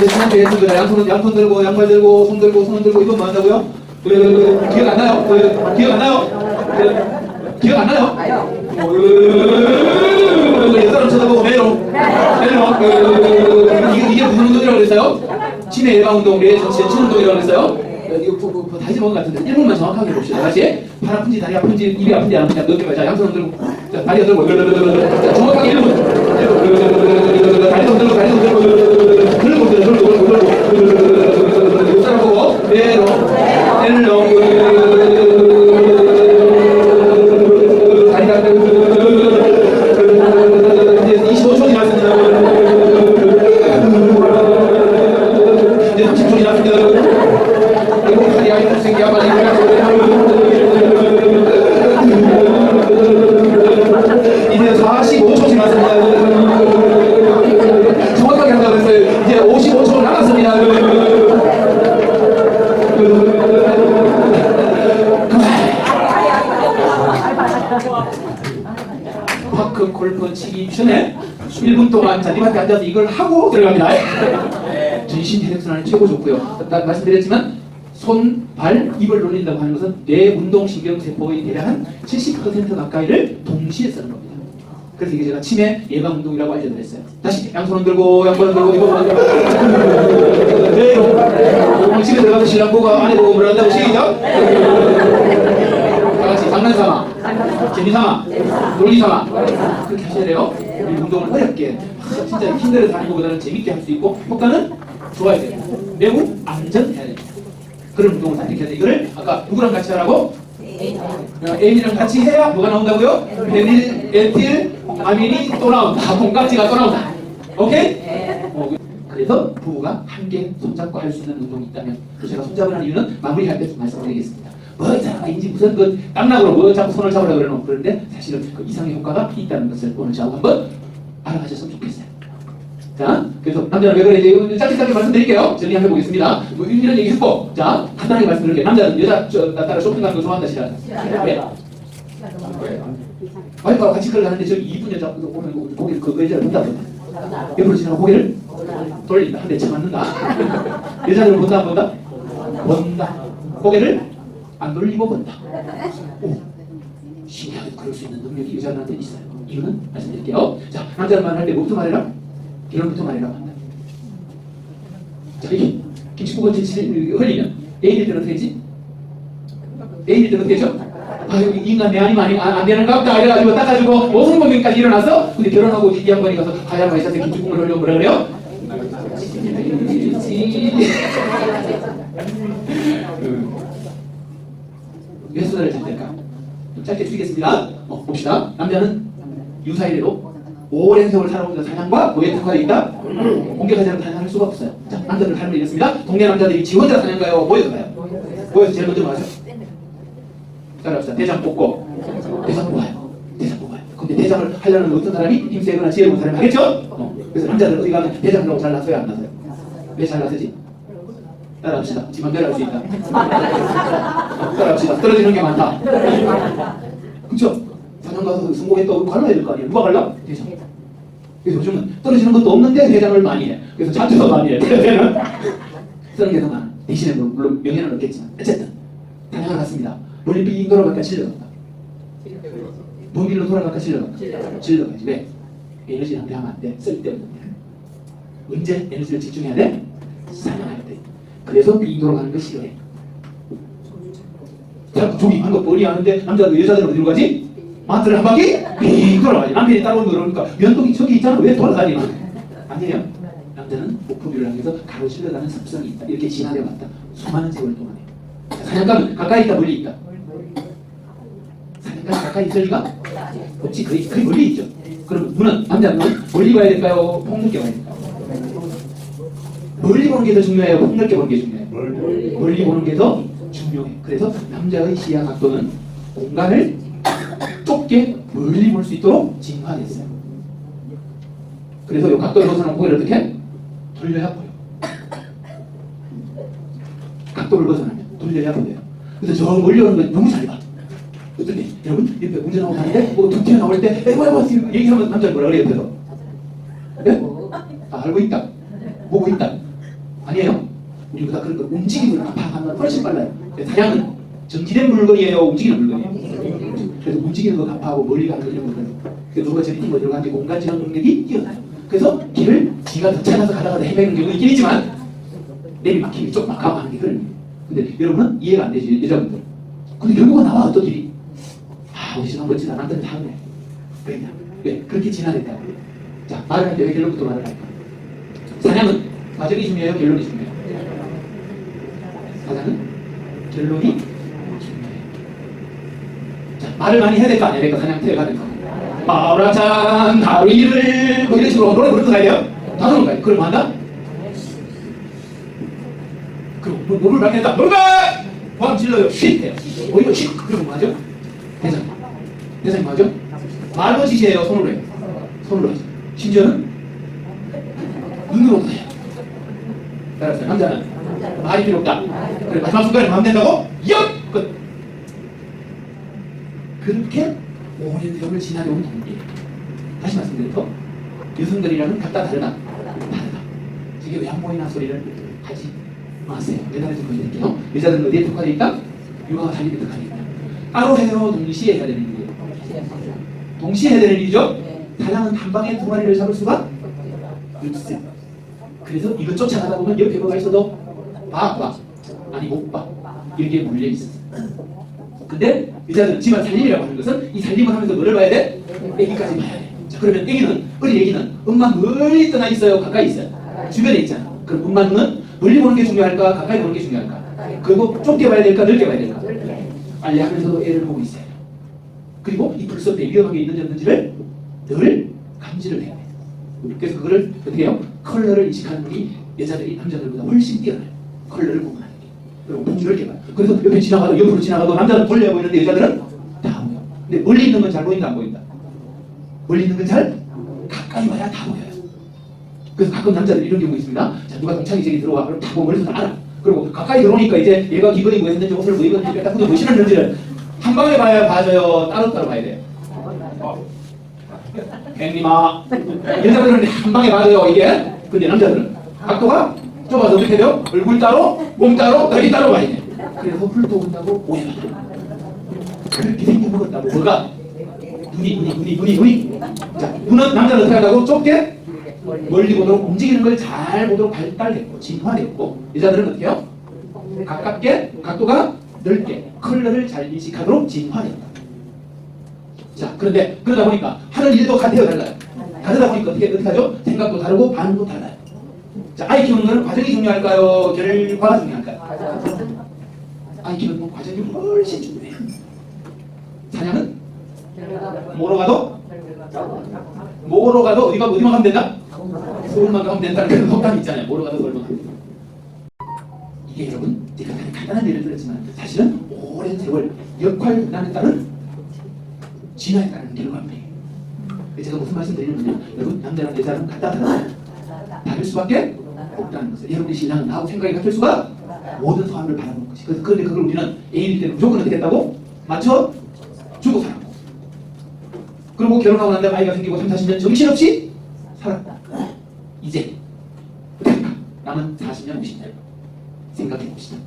됐습니다. 양손 들고, 양발 들고, 손 들고, 손 들고, 이건 뭐 한다고요? 기억 안 나요? 기억 안 나요? 기억 안 나요? 옛사람 쳐다보고 매로. 이게 무슨 운동이라고 그랬어요? 치매 예방 운동, 뇌 전체 치 운동이라고 그랬어요? 이거 다시 먹은 것 같은데 1분만 정확하게 봅시다. 다시 발 아픈지 다리 아픈지 입이 아픈지 안 아픈지 느껴봐요. 자, 양손 들고, 자, 다리 들고, 자, 정확하게 1분. 다리 손 들고, 옆사람 보고 매로, 매로. 다리가 25초 지났습니다. 이제 30초 지났습니다. 이거 다리 아이고 생기야 빨리. 이제 45초 지났습니다. 정확하게 한다고 했어요. 이제 55초 남았습니다. 파크 골프 치기 전에 1분 동안 자리밭에 앉아서 이걸 하고 들어갑니다. 전신 혈액순환이 최고 좋고요. 말씀드렸지만 손, 발, 입을 놀린다고 하는 것은 뇌 운동신경세포의 대략 한 70% 가까이를 동시에 쓰는 겁니다. 그래서 이게 제가 치매 예방 운동이라고 알려드렸어요. 다시 양손 들고, 양발 들고, 이거 네, 집에 들어가서 신랑 보고 아내 보고 뭐라 한다고 시작. 다 같이 장난삼아, 재미삼아, 논리삼아 그렇게 하셔야 돼요. 이 운동을 어렵게 진짜 힘들어서 하는 것보다는 재밌게 할 수 있고 효과는 좋아야 돼요. 매우 안전해야 됩니다. 그런 운동을 선택해야 돼요. 이거를 아까 누구랑 같이 하라고? 애인이랑 같이 해야 뭐가 나온다고요? 페닐, 에틸, 아민이 또 나온다. 콩깍지가 또 나온다. 오케이? 그래서 부부가 함께 손잡고 할 수 있는 운동이 있다면, 제가 손잡을 하는 이유는 마무리할 때 좀 말씀드리겠습니다. 뭐 자인지 무슨 그 땀나고 뭐 자꾸 손을 잡으라고 그러는 그런데 사실은 그 이상의 효과가 있다는 것을 오늘 저하고 한번 알아가셨으면 좋겠어요. 자, 그래서 남자는 왜 그래? 짧게 말씀드릴게요. 정리해 보겠습니다. 뭐 이런 얘기 했고, 자 간단하게 말씀드릴게요. 남자는 여자 따라 쇼핑 가는 거 좋아한다 싫어한다? 왜? 와이프하고 같이 걸을 하는데 저기 이쁜 여자 오면 고개를 그 여자를 본다. 옆으로 지나고 고개를 돌린다. 한 대 쳐맞는다. 여자들은 본다 안 본다? 본다. 고개를 안 돌리고 본다. 오, 신기하게 그럴 수 있는 능력이 여자들한테 있어요. 이유는 말씀드릴게요. 자, 남자는 말할 때 뭐부터 말해라? 이런부터 말해라고 한다. 자, 이게 김치국을 흘리면 애인일 때는 어떻게 했지? 애인일 때는 어떻게 했죠? 아유, 인간 내 아니면 안 되는가 보다 이래가지고 닦아주고 오성범인까지 일어나서 근데 결혼하고 이 양반이 가서 하얀 와이셔츠에 김치국을 흘리고 뭐라 그래요? 몇 수다를 잘 될까? 좀 짧게 쓰겠습니다. 봅시다. 남자는 유사일에도 오랜 세월 살아온 사냥과 뭐에 특화되어 있다? 공격하지 않으면 사냥할 수가 없어요. 자, 남자들 삶을 얘기했습니다. 동네 남자들이 지 혼자 사냥가요? 모여서 가요? 모여서 제일 먼저 뭐 하죠? 따라합시다. 대장 뽑고 대장 뽑아요. 대장 뽑아요. 근데 대장을 하려는 어떤 사람이 힘세거나 지혜로운 사람이 하겠죠? 그래서 남자들 어디 가면 대장 하려고 잘 나서요? 안 나서요? 왜 잘 나서지? 따라합시다. 지 맘대로 할 수 있다. 따라합시다. 떨어지는 게 많다. 그쵸? 사냥 가서 성공했다고 갈라야 될 거 아니에요? 누가 갈라? 대장. 그래서 요즘은 떨어지는 것도 없는데 대장을 많이 해. 그래서 자투도 많이 해. 대장은 쓰는 게 더 많아. 대신에 물론 명예는 없겠지만 어쨌든 사냥을 갔습니다. 멀리 빙 돌아갈까 질러간다. 먼 길로 돌아갈까 질러간다. 질러가지. 왜? 에너지 낭비하면 안 돼. 쓸데없는 일. 언제 에너지를 집중해야 돼? 사냥할 때. 그래서 빙 돌아가는 거 싫어해. 자, 저기 한 거 뻔히 아는데 남자들 여자들은 어디로 가지? 마트를 한 바퀴 빙 돌아가지. 남편이 따라오는 거 그러니까 면도기 저기 있잖아. 왜 돌아다니나? 아니에요. 남자는 목표를 향해서 가로질러가는 습성이 있다. 이렇게 진화되어 왔다. 수많은 세월 동안에. 사냥감은 가까이 있다 멀리 있다? 사냥감이 가까이 있을 리가? 없지. 거의 멀리 있죠. 그럼 눈은, 남자는 멀리 봐야 될까요? 폭넓게 봐야 될까요? 멀리 보는 게 더 중요해요? 폭넓게 보는 게 중요해요? 멀리 보는 게 더 중요해. 그래서 남자의 시야 각도는 공간을 좁게 멀리 볼 수 있도록 진화됐어요. 그래서 이 각도를 벗어나면 고개를 어떻게? 돌려야 보여. 각도를 벗어나면 돌려야 보여요. 그래서 저 멀리 오는 건 너무 잘 봐. 어떤데? 여러분, 옆에 운전하고 가는데 뭐 툭 튀어나올 때 뭐야 얘기하면 남자는 뭐라 그래요? 옆에서? 네? 다 알고 있다. 보고 있다. 아니에요. 우리보다 그런 거 움직임을 파악하면 훨씬 빨라요. 사냥은 정지된 물건이에요, 움직이는 물건이에요. 그래서 움직이는 거 갚아하고 멀리 가는 거 이런 거는 그래서 누가 저리 뭐 들어가는지 공간 지각 능력이 뛰어나요. 그래서 길을 지가 더 찾아서 가다가 헤매는 경우도 있긴 있지만 내리막히기 좀 막가하는 게 그런 거예요. 근데 여러분은 이해가 안 되지, 여자분들. 근데 결국은 나와 어떤 길이 우리 지금 멋지다, 남들은 다 그래. 왜냐? 왜? 그렇게 진화됐다. 자, 말을 할 때 왜 결론부터 말을 할까? 사냥은 과정이 중요해요, 결론이 중요해요? 사냥은 결론이 중요해요. 자, 말을 많이 해야 될 거 아니야, 내가 사냥 태워가야 될 거. 마라잔 다리를 뭐 이런 식으로 노래 부르면서 가야 돼요? 다 부르는 거야. 그럼 뭐 한다? 그럼 노를 밝혔다. 노래! 보안 질러요. 쉿! 해요. 이거 쉿! 그러면 뭐 하죠? 대상이 뭐하죠? 말로 지시해요, 손으로 해요. 손으로 하죠. 심지어는 눈으로도 해요. 따라서 남자는 말이 필요 없다. 그래, 마지막 순간에 마음 된다고? 역! 끝! 그렇게 5년 세월을 지나려온 동기. 다시 말씀드려도 여성들이랑은 각자 다르다. 이게 왜 안 보이나 소리를 하지 마세요. 내가 좀 보여드릴게요. 여자들은 어디에 특화되어 있다? 육아와 살림에 특화되어 있다. 따로 해요, 동시에 해야 되는 일이에요. 동시에 해야 되는 일이죠? 사냥은 한 방에 두 마리를 잡을 수가 없어요. 그래서 이거 쫓아가다 보면 옆에 뭐가 있어도 봐. 아니 못 봐. 여기에 물려 있어. 근데 여자들은 집안 살림이라고 하는 것은 이 살림을 하면서 뭐를 봐야 돼? 애기까지 봐야 돼. 자, 그러면 애기는, 어린 애기는 엄마 멀리 떠나 있어요? 가까이 있어요? 주변에 있잖아. 그럼 엄마 눈은 멀리 보는 게 중요할까? 가까이 보는 게 중요할까? 그리고 좁게 봐야 될까? 넓게 봐야 될까? 빨리 하면서도 애를 보고 있어요. 그리고 이 불섭에 위험한 게 있는지 없는지를 늘 감지를 해야 돼요. 그래서 그거를 어떻게 해요? 컬러를 인식하는 분이 여자들이 남자들보다 훨씬 뛰어나요. 컬러를 구분하는 게. 그리고 봉주를 이렇게 봐요. 그래서 옆에 지나가도 옆으로 지나가도 남자는 멀리 보이는데 여자들은 다 보여요. 근데 멀리 있는 건 잘 보인다, 안 보인다? 멀리 있는 건 잘 가까이 와야 다 보여요. 그래서 가끔 남자들 이런 경우 있습니다. 자, 누가 동창이 저기 들어와. 그럼 다 보고 멀리서 알아. 그리고 가까이 들어오니까 이제 얘가 기건이 뭐 했는지 옷을 뭐 입었는지 뺐다 굳어 뭐 신었는지를 한 방에 봐줘요? 따로따로 봐야 돼요? 앵님아, 여자들은 한 방에 봐줘요, 이게. 근데 남자들은 각도가 좁아서 어떻게 돼요? 얼굴 따로, 몸 따로, 다리 따로 봐야 돼. 그래서 훌도 온다고 오해받아. 그렇게 생겨먹었다고. 뭐가? 눈이. 자, 눈은 남자는 어떻게 한다고? 좁게 멀리 보도록 움직이는 걸 잘 보도록 발달했고 진화됐고, 여자들은 어떻게 해요? 가깝게, 각도가 넓게 컬러를 잘 인식하도록 진화됐다. 자, 그런데 그러다 보니까 하는 일도 같아요, 달라요? 다르다 보니까 어떻게 하죠? 생각도 다르고 반응도 달라요. 자, 아이 키우는 거는 과정이 중요할까요? 결과가 중요할까요? 아이 키우는 건 과정이 훨씬 중요해요. 사냥은 뭐로 가도 어디만 가면 된다? 서울만 가면 된다는 그런 속담이 있잖아요. 뭐로 가도 서울만 가면 된다. 이게 여러분, 제가 간단한 예를 들었지만 사실은 오랜 세월 역할 분담에 따른 진화에 따른 결과입니다. 제가 무슨 말씀 드리냐면, 여러분, 남자랑 여자는 같다 다를 수밖에 없다는 것을. 여러분의 신앙은 나하고 생각이 같을 수가 모든 사람을 바라보는 것이. 그런데 그걸 우리는 애인일 때는 무조건 어떻게 했다고? 맞춰 주고 살았고, 그리고 결혼하고 난 다음에 아이가 생기고 30, 40년 정신없이 살았다. 이제 어떻게 할까? 남은 40년, 50년 생각해 봅시다.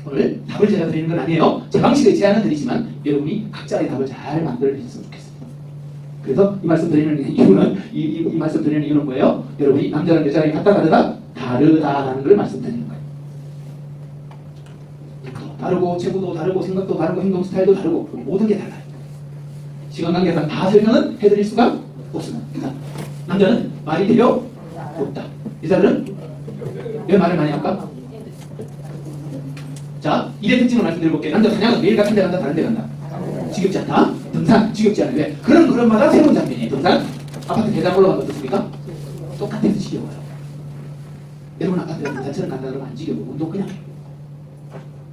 오늘 답을 제가 드리는 건 아니에요. 제 방식의 제안은 드리지만 여러분이 각자의 답을 잘 만들어 주셨으면 좋겠습니다. 그래서 이 말씀 드리는 이유는 이 말씀 드리는 이유는 뭐예요? 여러분이 남자랑 여자랑 같다 다르다? 다르다라는 걸 말씀드리는 거예요. 다르고 체구도 다르고 생각도 다르고 행동 스타일도 다르고 모든 게 달라요. 시간 관계상 다 설명은 해드릴 수가 없습니다. 남자는 말이 필요 없다. 여자들은 왜 말을 많이 할까? 자, 일의 특징을 말씀드려볼게요. 남자 사냥은 매일 같은 데 간다, 다른 데 간다. 지겹지 않다? 등산, 지겹지 않은 왜? 그런 마다 새로운 장면이에요. 등산, 아파트 계단 올라가면 어떻습니까? 똑같아서 지겨워요. 여러분 아파트 등산처럼 간다 그러면 안 지겨워. 운동 그냥 해요.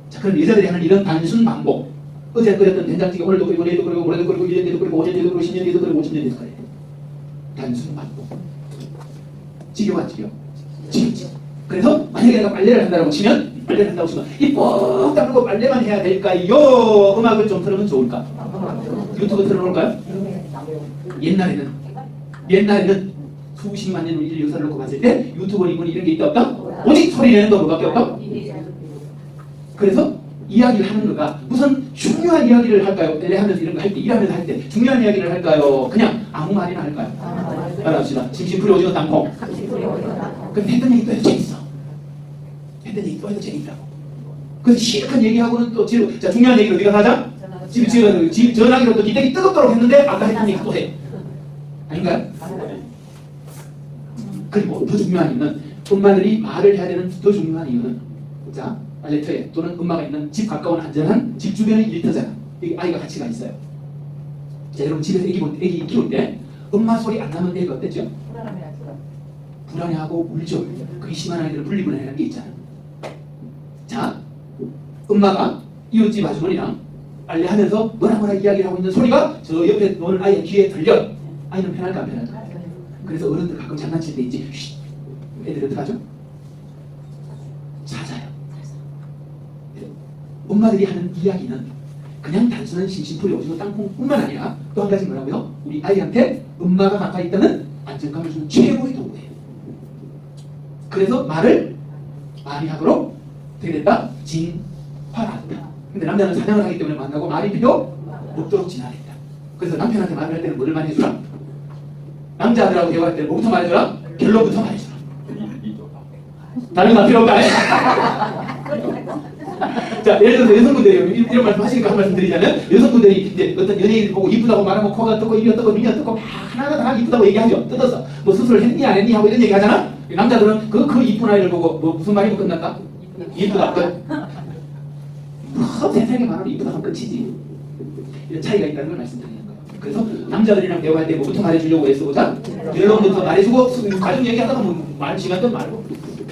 자, 그럼 여자들이 하는 일은 단순 반복. 어제 끓였던 된장찌개 오늘도 끓이고 내일도 끓이고 모레도 끓이고 1년 뒤도 끓이고 5년 뒤도 끓이고 10년 뒤도 끓이고 50년 뒤도 끓여요. 단순 반복. 지겨워 안 지겨워? 지겹지. 그래서 만약에 내가 빨래를 한다고 치면 이뻑 닦고 빨래만 해야 될까요? 음악을 좀 틀으면 좋을까? 유튜브 틀어놓을까요? 옛날에는 수십만 년 인류 역사를 놓고 봤을 때 유튜브 이분이 이런 게 있다 없다? 오직 소리 내는 거 뭐밖에 없다? 그래서 이야기를 하는 거가 무슨 중요한 이야기를 할까요? 하면서 이런 거 할 때, 일하면서 할 때 중요한 이야기를 할까요? 그냥 아무 말이나 할까요? 따라합시다. 심심풀이 오징어 땅콩. 그럼 했던 얘기 또 해도 재밌어. 했던 얘기 또 해도 재밌다고. 그래서 시작한 얘기하고는 또 자, 중요한 얘기를 어디가 하자? 집 전화기로 또 기대기 뜨겁도록 했는데 아까 했던 얘기 또 해. 아닌가요? 그리고 더 중요한 이유는 엄마들이 말을 해야 되는 더 중요한 이유는 자, 알레트에 또는 엄마가 있는 집 가까운 안전한 집 주변의 일터잖아. 아이가 같이 가 있어요. 자, 여러분 집에서 애기 키울 때 엄마 소리 안 나면 애가 어땠죠? 불안해하고 울죠. 그게 심한 아이들은 분리불안이라는 게 있잖아. 자, 엄마가 이웃집 아주머니랑 빨래하면서 뭐라 이야기를 하고 있는 소리가 저 옆에 노는 아이의 귀에 들려. 아이는 편할까 안 편할까? 그래서 어른들 가끔 장난칠 때 있지. 쉿. 애들 어떡하죠? 찾아요. 엄마들이 하는 이야기는 그냥 단순한 심심풀이 오징어 땅콩뿐만 아니라 또 한 가지 뭐라고요? 우리 아이한테 엄마가 가까이 있다는 안정감을 주는 최고의 도구예요. 그래서 말을 많이 하도록 되게 됐다? 진화한다. 근데 남자는 사냥을 하기 때문에 만나고 말이 필요 없도록 진화했다. 그래서 남편한테 말을 할 때는 뭐를 많이 해주라? 남자들하고 대화할 때는 뭐부터 말해주라? 결론부터 말해주라. 다른 건 필요 없다. 자, 예를 들어서 여성분들이 이런 말씀 하시니까 한 말씀 드리자면 여성분들이 이제 어떤 연예인을 보고 이쁘다고 말하면 코가 뜨고 입이 뜨고 눈이 뜨고 하나가 다 이쁘다고 얘기하죠. 뜯어서 뭐 수술을 했니 안 했니 하고 이런 얘기 하잖아. 남자들은 그 이쁜 아이를 보고 뭐 무슨 말이면 끝났다? 이쁘다 끝. 뭐 세상에 말하면 이쁘다 하면 끝이지. 이런 차이가 있다는 걸 말씀드리는 거예요. 그래서 남자들이랑 대화할 때 뭐부터 말해주려고 했어보자 결론부터 말해주고 가족 얘기하다가 뭐 말 시간도 말고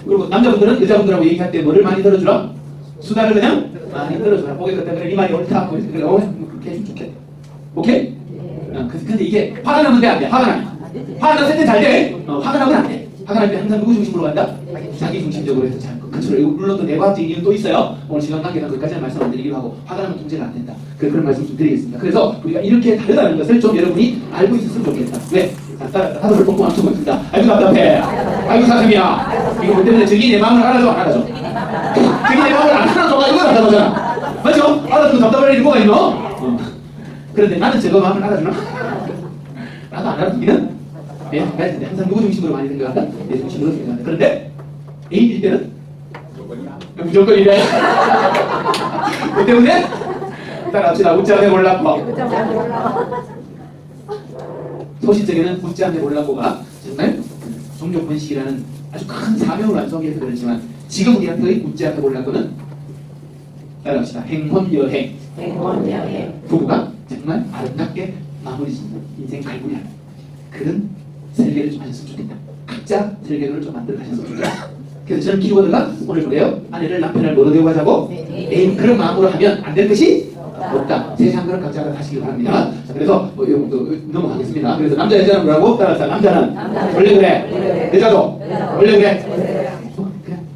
그리고 남자분들은 여자분들하고 얘기할 때 뭐를 많이 들어주라? 수다를 그냥 많이 들어주라. 보겠기 때문에 이 말이 옳다. 그래, 그렇게 해주면 좋겠다. 오케이? 근데 이게 화가 나면 돼, 안 돼? 화가 나면. 화가 났을 때 잘 돼. 화가 나면 안 돼. 화가 날 때 항상 누구 중심으로 간다? 자기 중심적으로 해서 잘. 그렇죠. 물론 또 내과학적인 이유는 또 있어요. 오늘 시간 관계상 그까지는 말씀 안 드리기로 하고 화가 나면 통제가 안 된다. 그런 말씀 좀 드리겠습니다. 그래서 우리가 이렇게 다르다는 것을 좀 여러분이 알고 있었으면 좋겠다. 왜? 하루를 뽕뽕 안 쓰고 있습니다. 아이고 답답해. 아이고 사슴이야. 이거 뭐 때문에 저기 내 마음을 알아줘 안 알아줘? 저기 내 마음을 안 알아줘가 이거 답답하잖아. 맞죠? 알아주면 답답할 일이 뭐가 있노? 그런데 나는 저거 마음을 알아주나? 나도 안 알아주기는? 네, 항상 누구 중심으로 많이 생각한다? 내 중심으로 생각한다. 그런데 A일 때는 무조건이래. 그 때문에 따라합시다. 웃자매 몰랐고 소시적에는 웃자매 몰랐고가 정말 종교 번식이라는 아주 큰 사명을 완성해서 그렇지만 지금 우리한테의 웃자매 몰랐고는 따라합시다. 행혼여행. 부부가 정말 아름답게 마무리 짓는 인생 갈무리하는 그런 설계를 좀 하셨으면 좋겠다. 각자 설계를 좀 만들어 가셨으면 좋겠다. 그래서 저는 키워드가 오늘 그래요. 아내를 남편을 뭐로 대우하자고? 그런 마음으로 하면 안 될 것이 없다. 세상 그런 각자가 하시기 바랍니다. 자, 그래서 넘어가겠습니다. 그래서 남자 여자는 뭐라고? 따라서 남자는 원래 그래. 여자도 원래 그래.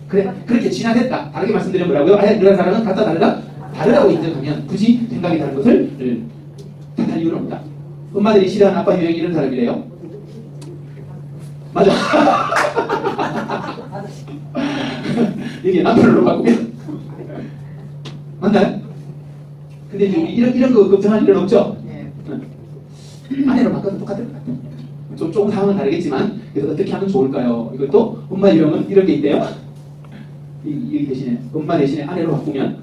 그래. 그렇게 진화됐다. 다르게 말씀드리면 뭐라고요? 아예 그런 사람은 각자 다르다. 다르다고 인정하면 굳이 생각이 다른 것을 탓할 이유는 없다. 엄마들이 싫어하는 아빠 유형이 이런 사람이래요. 맞아. 이게 남편으로 바꾸면 맞나요? 근데 이제 이런 거 걱정할 일은 없죠? 아내로 바꿔도 똑같을 것 같아요. 조금 상황은 다르겠지만 그래서 어떻게 하면 좋을까요? 이것도 엄마 유형은 이런 게 있대요. 이 대신에 엄마 대신에 아내로 바꾸면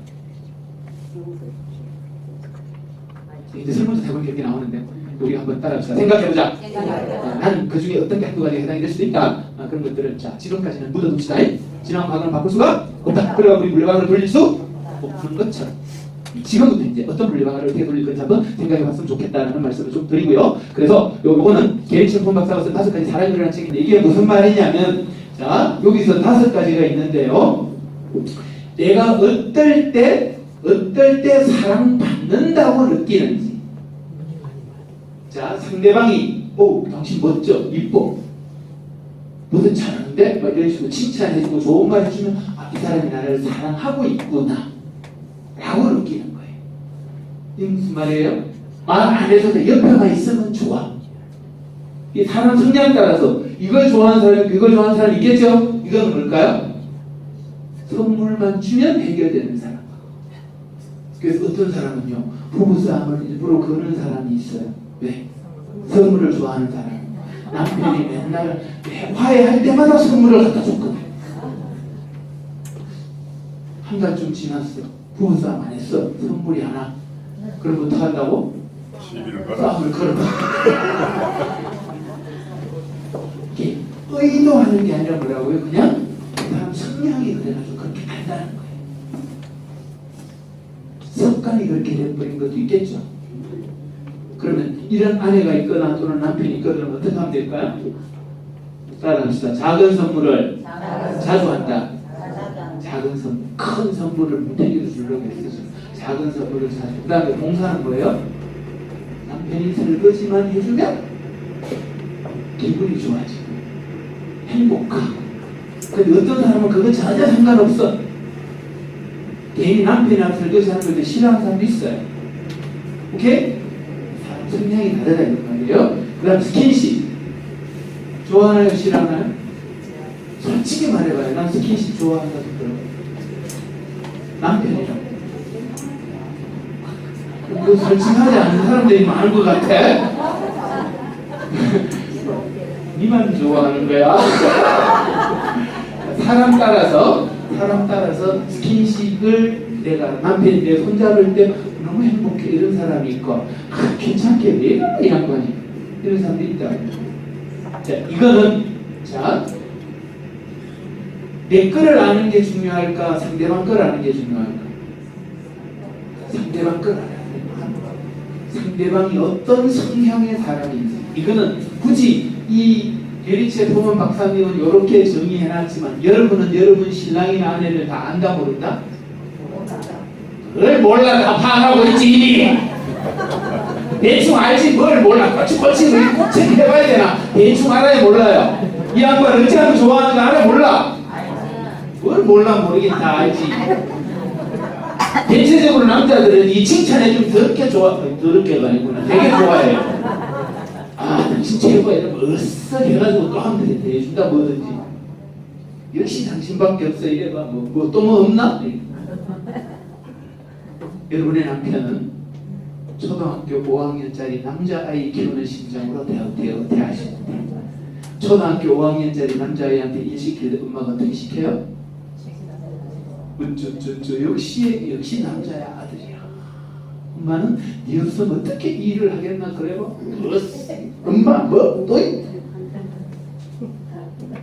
이제 설문조 대본 이렇게 나오는데 우리가 한번 따라합시다. 생각해보자. 나는 그 중에 어떤 게 한두 가지에 해당이 될 수도 있다. 그런 것들을 자 지금까지는 묻어둡시다. 지나간 과거는 바꿀 수가 없다. 그래가 우리 물레방아를 돌릴 수 없는 것처럼 지금부터 이제 어떤 물레방아를 어떻게 돌릴 건지 한번 생각해봤으면 좋겠다는 말씀을 좀 드리고요. 그래서 요거는 게리슨 박사가 쓴 5가지 사랑이라는 책인데 이게 무슨 말이냐면 자 여기서 5가지가 있는데요. 내가 어떨 때 사랑받는다고 느끼는지 자 상대방이 당신 멋져 이뻐 너도 잘하는데 막 이런 식으로 칭찬해주고 좋은 말 해주면 이 사람이 나를 사랑하고 있구나 라고 느끼는 거예요. 이게 무슨 말이에요? 말 안 해줘도 옆에만 있으면 좋아. 이 사람 성향에 따라서 이걸 좋아하는 사람이 그걸 좋아하는 사람이 있겠죠? 이건 뭘까요? 선물만 주면 해결되는 사람. 그래서 어떤 사람은요, 부부싸움을 일부러 거는 사람이 있어요. 왜? 선물을 좋아하는 사람. 남편이 맨날 화해할 때마다 선물을 갖다 줬거든. 한 달쯤 지났어. 부부싸움 안 했어. 선물이 하나. 그럼 어떻게 한다고? 싸움을 걸어봐. 이게 의도하는 게 아니라 뭐라고요? 그냥 그 사람 성향이 그래가지고 그렇게 간다는 거예요. 습관이 그렇게 돼버린 것도 있겠죠. 그러면 이런 아내가 있거나 또는 남편이 있거나 어떻게 하면 될까요? 따라합시다. 작은 선물을 자주 한다. 작은 선물, 큰 선물을 무대기로 주려고 했어요. 작은 선물을 자주. 그 다음에 봉사는 뭐예요? 남편이 설거지만 해주면 기분이 좋아지고 행복하고. 근데 어떤 사람은 그거 전혀 상관없어. 괜히 남편이랑 설거지하는 걸 싫어하는 사람도 있어요. 오케이? 성향이 다르다는 말이에요. 그 다음 스킨십. 좋아하나요? 싫어하나요? 솔직히 말해봐요. 난 스킨십 좋아한다고 그러고. 남편이랑. 그 솔직하지 않은 사람들이 많은 것 같아. 니만 좋아하는 거야. 사람 따라서 스킨십을 내가 남편이 내 손잡을 때 너무 행복해 이런 사람이 있고 괜찮게 왜 이 양반이 이런 사람도 있다. 자, 이거는 내 거를 아는 게 중요할까 상대방 거를 아는 게 중요할까? 상대방 거를 알아야 돼. 상대방이 어떤 성향의 사람인지. 이거는 굳이 이 게리체 토먼 박사님은 이렇게 정의해놨지만 여러분은 여러분 신랑이나 아내를 다 안다 모른다? 그걸 몰라. 다 파악하고 있지. 대충 알지 뭘 몰라. 꼬치꼬치 꼭 체크해봐야 되나. 대충 알아야 몰라요. 이 양반 어찌하면 좋아하는 거 알아 몰라. 뭘 몰라 모르겠다 알지. 대체적으로 남자들은 이 칭찬에 좀 더럽게가 아니구나. 되게 좋아해요. 아, 당신 최고야. 이러면 으쓱 해가지고 또 한 번 대해준다, 뭐든지. 역시 당신밖에 없어. 이래봐. 또 뭐 없나? 여러분의 남편은 초등학교 5학년짜리 남자아이 키우는 심정으로 대하시면 돼요. 초등학교 5학년짜리 남자아이한테 일 시킬 때 엄마가 어떻게 시켜요? 역시 남자야 아들이야. 엄마는 네 없으면 어떻게 일을 하겠나 그래봐. 엄마 뭐 또?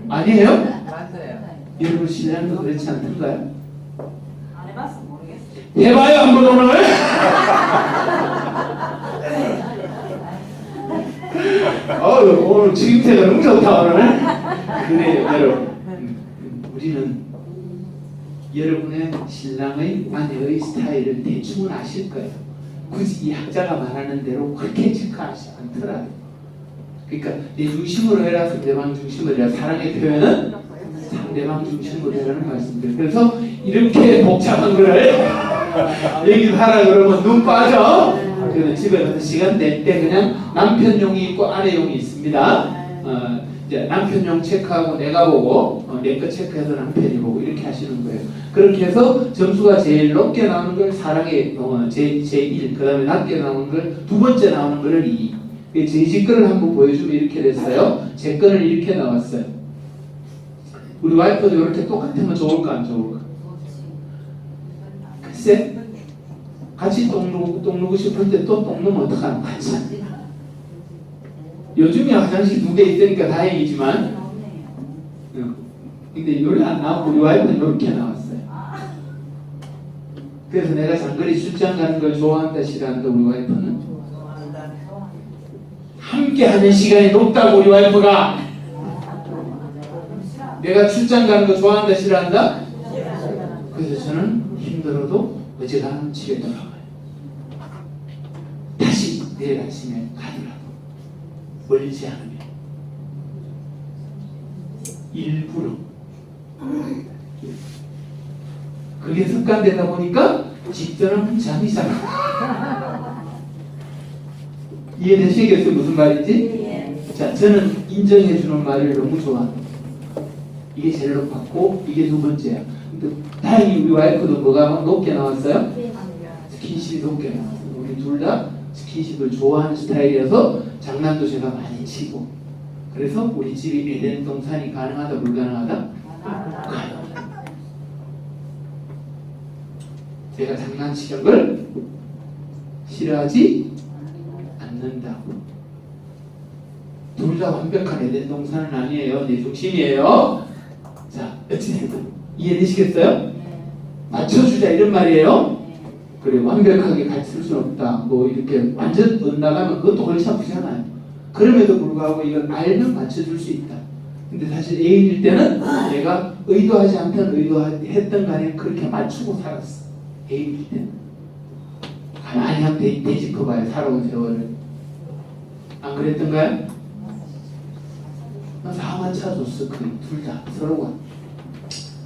아니에요? 맞아요. 여러분 신랑도 그렇지 않던가요? 안 해봤어 모르겠어요. 해봐요 한번 오늘. 오늘 지금새가 너무 좋다 오늘. 그래요 여러분. 우리는 여러분의 신랑의 아내의 스타일을 대충은 아실 거예요. 굳이 이 학자가 말하는 대로 그렇게 체크하지 않더라고요. 그러니까 내 중심으로 해라 상대방 중심으로 해라. 사랑의 표현은 상대방 중심으로 해라는 말씀들. 그래서 이렇게 복잡한 거를 얘기를 하라 그러면 눈 빠져. 그래서 집에 가서 시간 낼 때 그냥 남편용이 있고 아내용이 있습니다. 이제 남편용 체크하고 내가 보고 내 거 체크해서 남편이 보고 이렇게 하시는 거예요. 그렇게 해서 점수가 제일 높게 나오는 걸 사랑의 제1, 그 다음에 낮게 나오는 걸 두 번째 나오는 걸 2. 제 거를 한번 보여주면 이렇게 됐어요. 제 거는 이렇게 나왔어요. 우리 와이프도 이렇게 똑같으면 좋을까 안 좋을까? 글쎄 같이 똥 누고 싶을 때 또 똥 누면 어떡하나 같이. 요즘에 화장실 2개 있으니까 다행이지만 근데 요리 안 나오고 우리 와이프는 이렇게 나왔어요. 그래서 내가 장거리 출장 가는 걸 좋아한다 싫어한다 우리 와이프는 함께 하는 시간이 높다고 우리 와이프가. 내가 출장 가는 거 좋아한다 싫어한다? 그래서 저는 힘들어도 어지간하면 집에 돌아가요. 다시 내일 아침에 가더라도 멀지 않으면 일부러 그게 습관되다 보니까 집사람은 잠이 잘 이해되시겠어요? 무슨 말인지? 자, 저는 인정해주는 말을 너무 좋아합니다. 이게 제일 높았고 이게 두 번째야. 다행히 우리 와이프도 뭐가 높게 나왔어요? 스킨십이 높게 나왔어요. 우리 둘 다 스킨십을 좋아하는 스타일이어서 장난도 제가 많이 치고 그래서 우리 집이 에덴 동산이 가능하다 불가능하다? 가능하다. 제가 장난치는 걸 싫어하지 않는다고. 둘 다 완벽한 에덴 동산은 아니에요. 내 중심이에요. 자, 어찌됐든 이해되시겠어요? 맞춰주자 이런 말이에요. 그래 완벽하게 같이 쓸 수는 없다. 뭐 이렇게 완전 엇나가면 그것도 골치 아프잖아요. 그럼에도 불구하고 이걸 알면 맞춰줄 수 있다. 근데 사실 애인일 때는 내가 의도하지 않든 의도했던 간에 그렇게 맞추고 살았어. 애인일 때는 가만히 한 되짚어봐요. 살아온 세월을. 안 그랬던가요? 다 맞춰줬어. 둘 다 서로가.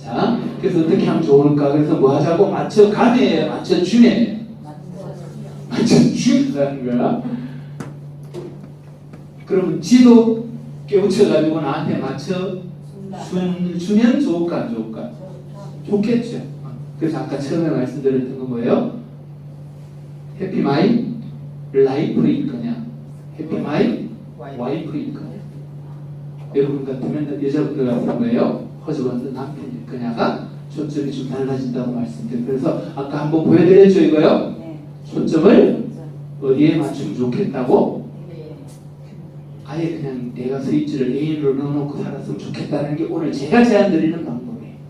자, 그래서 어떻게 하면 좋을까? 그래서 뭐 하자고? 맞춰가네, 맞춰주네. 맞춰주라는 거야. 그러면 지도 깨우쳐가지고 나한테 맞춰주면 좋을까, 안 좋을까? 좋겠죠. 그래서 아까 처음에 말씀드렸던 건 뭐예요? 해피 마이 라이프일 거냐? 해피 마이 와이프일 거냐? 여러분 같으면 여자분들 같은 거예요. 허즈번드 남편일 거냐가 초점이 좀 달라진다고 말씀드려요. 그래서 아까 한번 보여드렸죠 이거요? 초점을 어디에 맞추면 좋겠다고? 아예 그냥 내가 스위치를 애인으로 넣어놓고 살았으면 좋겠다는 게 오늘 제가 제안드리는 방법.